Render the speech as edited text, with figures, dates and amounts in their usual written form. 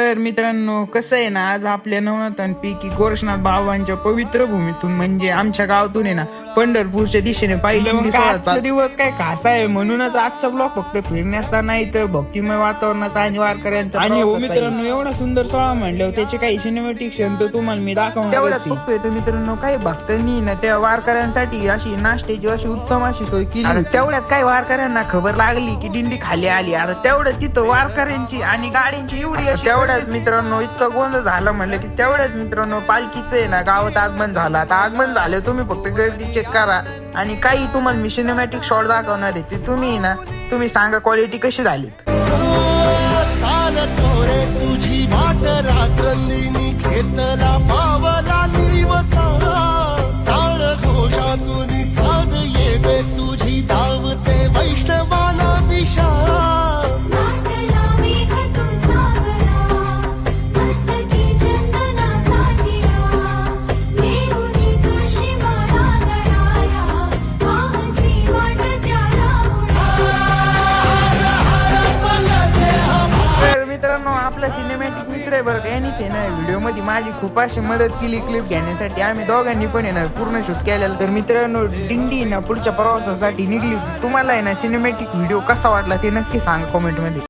तर मित्रांनो कसं आहे ना, आज आपल्या नवनाथांपैकी गोरक्षनाथ बाबांच्या पवित्र भूमीतून म्हणजे आमच्या गावातून आहे ना पंढरपूरच्या दिशेने पाहिलं. मग आजचा दिवस काय खास आहे म्हणूनच आजचा ब्लॉग फक्त फिरण्याचा नाही तर भक्तिमय वातावरणाचा आणि वारकऱ्यांचा. आणि हो मित्रांनो, एवढा सुंदर सोहळा म्हणल्यावर त्याचे काही सिनेमॅटिक क्षण तर तुम्हाला मी दाखवणार. तेवढ्याच बघतोय तर मित्रांनो, काही भक्तांनी ना त्या वारकऱ्यांसाठी अशी नाश्त्याची अशी उत्तम अशी सोय केली. तेवढ्यात काही वारकऱ्यांना खबर लागली की दिंडी खाली आली. आता तेवढ्यात तिथं वारकऱ्यांची आणि गाड्यांची एवढी तेवढ्याच मित्रांनो इतका गोंधळ झाला म्हणलं की तेवढ्याच मित्रांनो पालखीचं आहे ना गावात आगमन झालं. आता आगमन झालं, तुम्ही फक्त गर्दी चेक करा आणि काही तुम्हाला मी सिनेमॅटिक शॉट दाखवणार आहे ते तुम्ही सांगा क्वालिटी कशी झाली. तुझी वाट रात्रंदिनी घेतला पावला दिवसा काळ घोषातून साध येते तुझी धावते वैष्णवाला दिशा. मित्रांनो, आपला सिनेमॅटिक मित्र आहे बरं, यांनीच आहे ना व्हिडिओ मध्ये माझी खूप अशी मदत केली क्लिप घेण्यासाठी. आम्ही दोघांनी पण आहे ना पूर्ण शूट केलेलं. तर मित्रांनो, दिंडी ना पुढच्या प्रवासासाठी निघली. तुम्हाला आहे ना सिनेमॅटिक व्हिडिओ कसा वाटला ते नक्की सांगा कमेंट मध्ये.